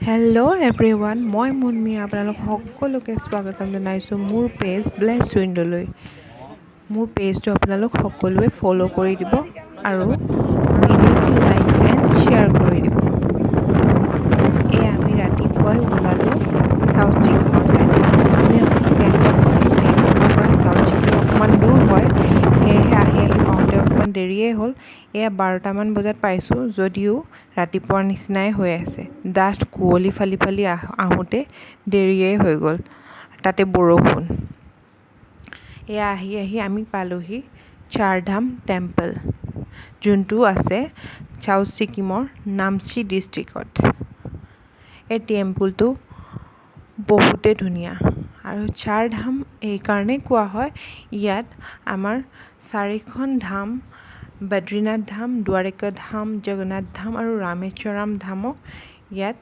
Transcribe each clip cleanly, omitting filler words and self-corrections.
Hello' everyone, মই মুনমি আপোনালোক সকলোকে স্বাগতম জনাইছোঁ মোৰ পেজ ব্লেছ উইণ্ডলৈ। মোৰ পেজটো আপোনালোক সকলোৱে ফ'ল' কৰি দিব আৰু ভিডিঅ'টো লাইক এণ্ড শ্বেয়াৰ কৰি দিব। এয়া আমি ৰাতিপুৱাই ওলালোঁ চাউথ ছিকিমৰ ছাইডে। আমি আছিলোঁ গেংটকত। গেংটকৰ পৰা চাউথ ছিকিম অকণমান দূৰ হয়, সেয়েহে আহি পাওঁতে অকণমান দেৰিয়েই হ'ল। এয়া 12টামান বজাত পাইছোঁ, যদিও ৰাতিপুৱাৰ নিচিনাই হৈ আছে। ডাঠ কুঁৱলী ফালি ফালি আহোঁতে দেৰিয়েই হৈ গ'ল, তাতে বৰষুণ। এয়া আহি আমি পালোহি চাৰধাম টেম্পল, যোনটো আছে চাউথ ছিকিমৰ নামচি ডিষ্ট্ৰিক্টত। এই টেম্পলটো বহুতেই ধুনীয়া আৰু চাৰধাম এইকাৰণেই কোৱা হয়, ইয়াত আমাৰ 4খন ধাম, বদ্ৰীনাথ ধাম, দ্বাৰকা ধাম, জগন্নাথ ধাম আৰু ৰামেশ্বৰম ধামক ইয়াত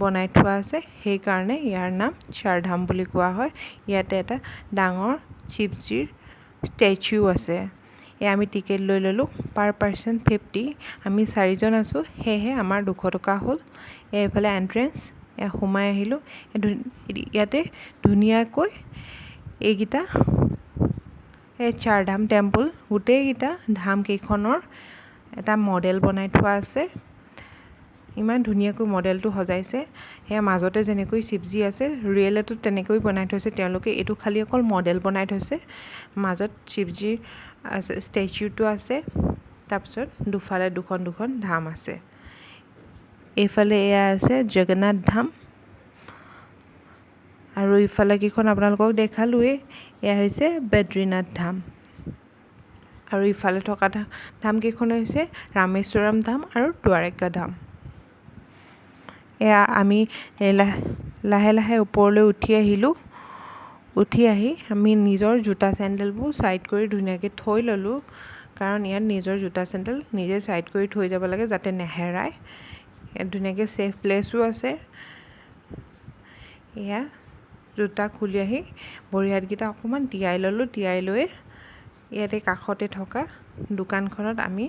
বনাই থোৱা আছে, সেইকাৰণে ইয়াৰ নাম চাৰধাম বুলি কোৱা হয়। ইয়াতে এটা ডাঙৰ শিৱজীৰ ষ্টেচু আছে। এয়া আমি টিকেট লৈ ল'লোঁ, পাৰ পাৰ্চন 50। আমি 4জন আছোঁ, সেয়েহে আমাৰ 200 টকা হ'ল। এইফালে এণ্ট্ৰেঞ্চ, এয়া সোমাই আহিলোঁ। ইয়াতে ধুনীয়াকৈ এইকেইটা এই চাৰধাম টেম্পল, গোটেইকেইটা ধামকেইখনৰ এটা মডেল বনাই থোৱা আছে। ইমান ধুনীয়াকৈ মডেলটো সজাইছে। সেয়া মাজতে যেনেকৈ শিৱজী আছে, ৰিয়েলতো তেনেকৈ বনাই থৈছে তেওঁলোকে। এইটো খালি অকল মডেল বনাই থৈছে। মাজত শিৱজীৰ ষ্টেচুটো আছে, তাৰপিছত দুফালে দুখন ধাম আছে। এইফালে এয়া আছে জগন্নাথ ধাম আৰু ইফালে কেইখন আপোনালোকক দেখালোৱেই। এয়া হৈছে বদ্ৰীনাথ ধাম আৰু ইফালে থকা ধামকেইখন হৈছে ৰামেশ্বৰম ধাম আৰু দ্বাৰকা ধাম। এয়া আমি লাহে লাহে ওপৰলৈ উঠি আহিলোঁ। উঠি আহি আমি নিজৰ জোতা চেণ্ডেলবোৰ ছাইড কৰি ধুনীয়াকৈ থৈ ল'লোঁ, কাৰণ ইয়াত নিজৰ জোতা চেণ্ডেল নিজে ছাইড কৰি থৈ যাব লাগে যাতে নেহেৰায়। ইয়াত ধুনীয়াকৈ ছেফ প্লেচো আছে। এয়া জোতা খুলি আহি ভৰি হাতকেইটা অকণমান তিয়াই ল'লোঁ। তিয়াই লৈ ইয়াতে কাষতে থকা দোকানখনত আমি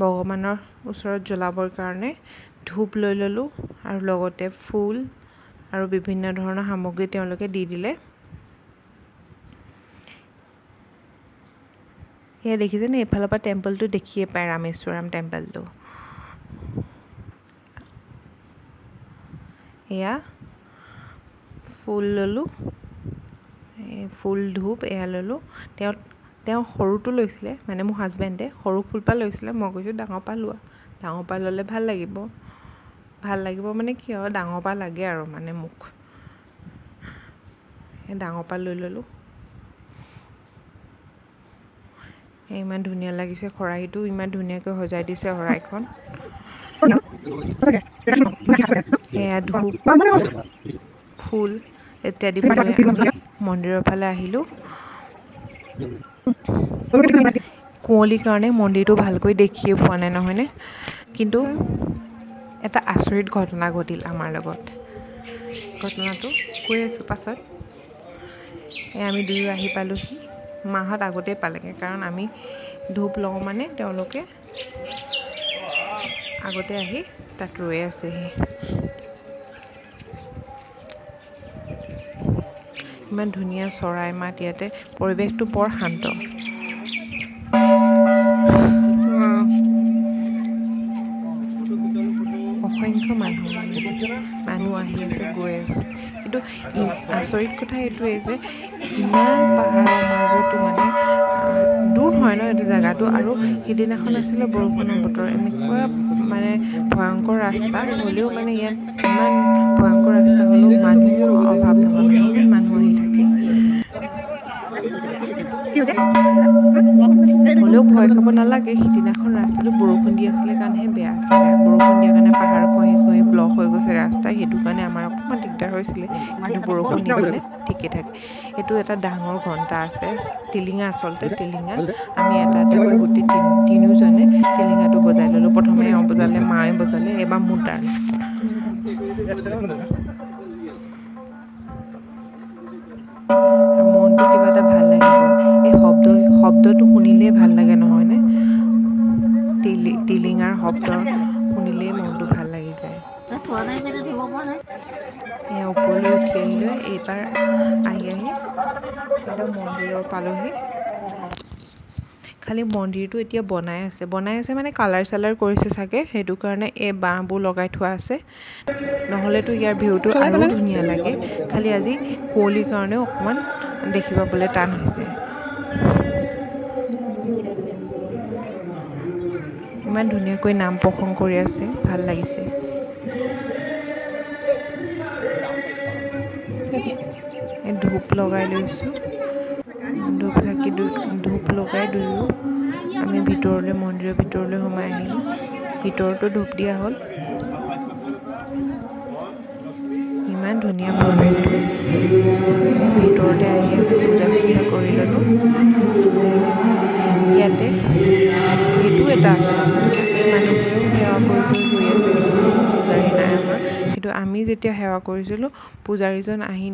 ভগৱানৰ ওচৰত জ্বলাবৰ কাৰণে ধূপ লৈ ল'লোঁ আৰু লগতে ফুল আৰু বিভিন্ন ধৰণৰ সামগ্ৰী তেওঁলোকে দি দিলে। এয়া দেখিছেনে, এইফালৰ পৰা টেম্পলটো দেখিয়ে পায়, ৰামেশ্বৰম টেম্পলটো। এয়া ফুল ল'লোঁ, ফুল ধূপ এয়া ল'লোঁ। তেওঁ সৰুটো লৈছিলে, মানে মোৰ হাজবেণ্ডে সৰু ফুলপাহ লৈছিলে। মই কৈছোঁ ডাঙৰ পাহ লোৱা, ডাঙৰ পাহ ল'লে ভাল লাগিব মানে কি আৰু, ডাঙৰ পাহ লাগে আৰু মানে মোক। ডাঙৰ পাহ লৈ ল'লোঁ। ইমান ধুনীয়া লাগিছে, শৰাইটো ইমান ধুনীয়াকৈ সজাই দিছে শৰাইখন। এয়া ধূপ, ফুল ইত্যাদি লৈ আমি মন্দিৰৰ ফালে আহিলোঁ। কুঁৱলীৰ কাৰণে মন্দিৰটো ভালকৈ দেখিয়ে পোৱা নাই, নহয়নে? কিন্তু এটা আচৰিত ঘটনা ঘটিল আমাৰ লগত। ঘটনাটো কৈ আছোঁ পাছত। আমি দুয়ো আহি পালোহি। মাহঁত আগতেই পালেগৈ, কাৰণ আমি ধূপ লওঁ মানে তেওঁলোকে আগতে আহি তাত ৰৈ আছেহি। ইমান ধুনীয়া চৰাই মাত ইয়াতে, পৰিৱেশটো বৰ শান্ত। অসংখ্য মানুহ আহি আছে, গৈ আছে। কিন্তু আচৰিত কথা এইটোৱেই যে ইমান পাহাৰৰ মাজতো মানে দূৰ হয় ন এইটো জেগাটো, আৰু সিদিনাখন আছিলে বৰষুণৰ বতৰ। এনেকুৱা মানে ভয়ংকৰ ৰাস্তা হ'লেও, মানে ইয়াত ইমান ভয়ংকৰ ৰাস্তা হ'লেও মানুহৰ অভাৱ নহয়, ইমান মানুহ আহি থাকে। হ'লেও ভয় খাব নালাগে। সিদিনাখন ৰাস্তাটো বৰষুণ দি আছিলে কাৰণেহে বেয়া আছিলে। বৰষুণ দিয়াৰ কাৰণে পাহাৰ খহি ব্লক হৈ গৈছে ৰাস্তা, সেইটো কাৰণে আমাৰ অকণমান দিগদাৰ হৈছিলে। কিন্তু বৰষুণ নিদিলে ঠিকে থাকে। এইটো এটা ডাঙৰ ঘণ্টা আছে, টিলিঙা আচলতে টিলিঙা। আমি এটাকৈ গোটেই তিনিওজনে টিলিঙাটো বজাই ল'লোঁ। প্ৰথমে এওঁ বজালে, মায়ে বজালে, এবাৰ মোৰ টাৰ্ণ। মনটো কিবা এটা ভাল লাগি গ'ল। এই শব্দটো শুনিলেই ভাল লাগে, নহয়নে? টিলিঙাৰ শব্দ শুনিলেই মনটো ভাল লাগি যায়। এয়া ওপৰলৈ উঠি আহিলৈ এইবাৰ আহি একদম মন্দিৰৰ পালোহি। খালি মন্দিৰটো এতিয়া বনাই আছে মানে কালাৰ চালাৰ কৰিছে চাগে, সেইটো কাৰণে এই বাঁহবোৰ লগাই থোৱা আছে, নহ'লেতো ইয়াৰ ভিউটো আৰু ধুনীয়া লাগে। খালি আজি কুঁৱলীৰ কাৰণেও অকণমান দেখি পাবলৈ টান হৈছে। ইমান ধুনীয়াকৈ নাম প্ৰসংগ কৰি আছে, ভাল লাগিছে। ধূপ লগাই লৈছোঁ, ধূপ লগাই দুয়ো আমি মন্দিৰৰ ভিতৰলৈ সোমাই আহিলোঁ। ভিতৰতো ধূপ দিয়া হ'ল। ইমান ধুনীয়া পৰিৱেশটো। ভিতৰতে আহি আমি পূজা চূজা কৰি ল'লোঁ। ইয়াতে এইটো এটা আছে, এই মানুহবোৰেও সেৱা কৰি গৈ আছে, কিন্তু পূজাৰী নাই অহা। কিন্তু আমি যেতিয়া সেৱা কৰিছিলোঁ, পূজাৰীজন আহি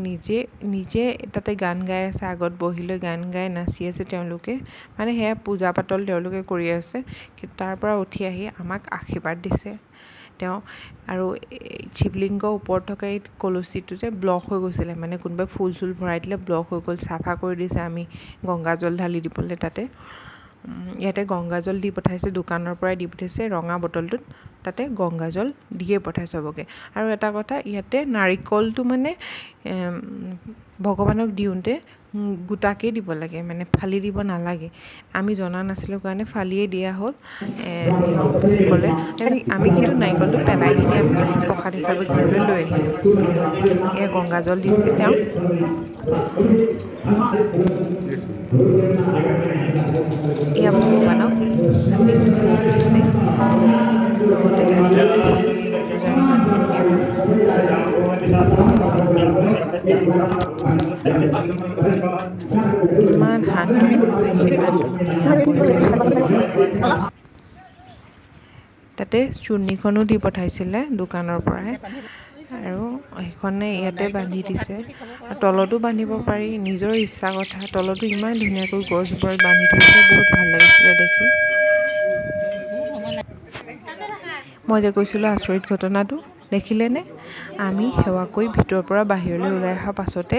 নিজে তাতে গান গাই আছে, আগত বহি লৈ গান গাই নাচি আছে তেওঁলোকে, মানে সেয়া পূজা পাতল তেওঁলোকে কৰি আছে। কিন্তু তাৰ পৰা উঠি আহি আমাক আশীৰ্বাদ দিছে তেওঁ। আৰু শিৱলিংগৰ ওপৰত থকা এই কলচীটো যে ব্লক হৈ গৈছিলে, মানে কোনোবাই ফুল চুল ভৰাই দিলে ব্লক হৈ গ'ল, চাফা কৰি দিছে। আমি গংগাজল ঢালি দিবলৈ তাতে ইয়াতে গংগাজল দি পঠাইছে, দোকানৰ পৰাই দি পঠাইছে ৰঙা বটলটোত, তাতে গংগাজল দিয়ে পঠাইছে চবকে। আৰু এটা কথা, ইয়াতে নাৰিকলটো মানে ভগৱানক দিওঁতে গোটাকেই দিব লাগে, মানে ফালি দিব নালাগে। আমি জনা নাছিলোঁ কাৰণে ফালিয়ে দিয়া হ'ল। ক'লে আমি কিন্তু নাৰিকলটো পেলাই নিদি আমি প্ৰসাদ হিচাপে ঘৰলৈ লৈ আহিলোঁ। এয়া গংগাজল দিছে তেওঁ। এয়া ভগৱানক তাতে ভোগ দিছে, লগতে ঢাকিও দিছে পূজাৰীজনে ধুনীয়াকৈ। ইমান শান্ত পৰিৱেশ, ইমান ধুনীয়া পৰিৱেশ। তাতে চুৰ্ণিখনো দি পঠাইছিলে দোকানৰ পৰাই, আৰু সেইখনে ইয়াতে বান্ধি দিছে। তলতো বান্ধিব পাৰি, নিজৰ ইচ্ছা কথা। তলতো ইমান ধুনীয়াকৈ গছবোৰত বান্ধি থৈছে, বহুত ভাল লাগিছিলে দেখি। মই যে কৈছিলোঁ আচৰিত ঘটনাটো দেখিলেনে? আমি সেৱা কৰি ভিতৰৰ পৰা বাহিৰলৈ ওলাই অহাৰ পাছতে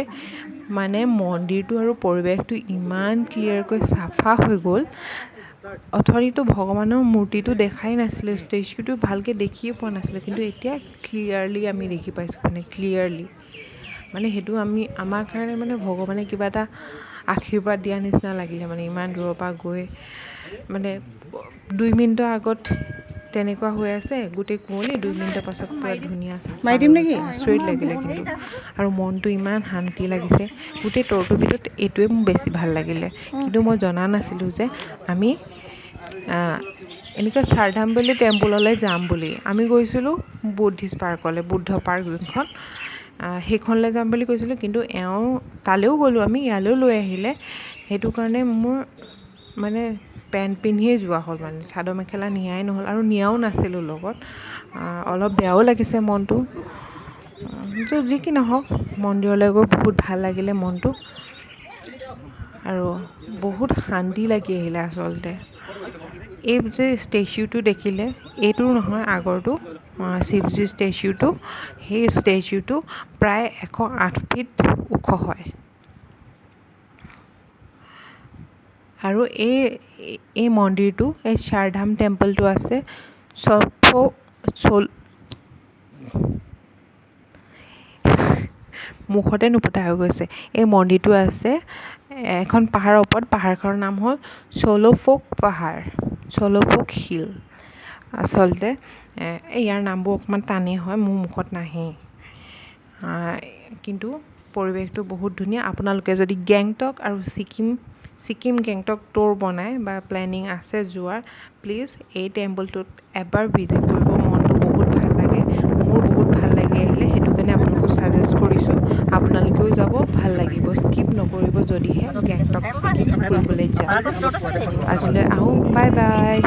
মানে মন্দিৰটো আৰু পৰিৱেশটো ইমান ক্লিয়াৰকৈ চাফা হৈ গ'ল। অথনিতো ভগৱানৰ মূৰ্তিটো দেখাই নাছিলোঁ, ষ্টেচুটো ভালকৈ দেখিয়ে পোৱা নাছিলোঁ, কিন্তু এতিয়া ক্লিয়াৰলি আমি দেখি পাইছোঁ, মানে ক্লিয়াৰলি। মানে সেইটো আমাৰ কাৰণে মানে ভগৱানে কিবা এটা আশীৰ্বাদ দিয়া নিচিনা লাগিলে। মানে ইমান দূৰৰ পৰা গৈ মানে 2 মিনিটৰ আগত তেনেকুৱা হৈ আছে গোটেই কুঁৱলী, 2 মিনিটৰ পাছত পূৰা ধুনীয়া চাফা হৈ গৈছে। আচৰিত লাগিলে কিন্তু, আৰু মনটো ইমান শান্তি লাগিছে। গোটেই ট'ৰটোৰ ভিতৰত এইটোৱে মোৰ বেছি ভাল লাগিলে। কিন্তু মই জনা নাছিলোঁ যে আমি এনেকুৱা চাৰধাম টেম্পললৈ যাম বুলি। আমি গৈছিলোঁ বুদ্ধিষ্ট পাৰ্কলৈ, বুদ্ধ পাৰ্ক যোনখন, সেইখনলৈ যাম বুলি কৈছিলোঁ। কিন্তু এওঁ তালৈও গ'লোঁ, আমি ইয়ালৈও লৈ আহিলে। সেইটো কাৰণে মোৰ মানে পেণ্ট পিন্ধিয়ে যোৱা হ'ল, মানে চাদৰ মেখেলা নিয়াই নহ'ল, আৰু নিয়াও নাছিলোঁ লগত। অলপ বেয়াও লাগিছে মনটো। যি কি নহওক, মন্দিৰলৈ গৈ বহুত ভাল লাগিলে মনটো, আৰু বহুত শান্তি লাগি আহিলে আচলতে। এই যে ষ্টেচুটো দেখিলে, এইটো নহয় আগৰটো শিৱজী ষ্টেচুটো, সেই ষ্টেচুটো প্ৰায় 108 ফিট ওখ হয়। আৰু এই মন্দিৰটো, এই চাৰধাম টেম্পলটো আছে মুখতে নুফুটা হৈ গৈছে। এই মন্দিৰটো আছে এখন পাহাৰৰ ওপৰত, পাহাৰখনৰ নাম হ'ল ছ'ল'ফ'ক পাহাৰ, ছ'ল'ফ'ক হিল। আচলতে ইয়াৰ নামবোৰ অকণমান টানেই হয়, মোৰ মুখত নাহেই, কিন্তু পৰিৱেশটো বহুত ধুনীয়া। আপোনালোকে যদি গেংটক আৰু ছিকিম গেংটক ট'ৰ বনায় বা প্লেনিং আছে যোৱাৰ, প্লিজ এই টেম্পলটোত এবাৰ ভিজিট কৰিব। মনটো বহুত ভাল লাগে, মোৰ বহুত ভাল লাগি আহিলে। সেইটো কাৰণে আপোনালোকক ছাজেষ্ট কৰিছোঁ, আপোনালোকেও যাব, ভাল লাগিব। স্কিপ নকৰিব যদিহে গেংটক ছিকিম ফুৰিবলৈ যায়। আজিলৈ আহোঁ, বাই বাই।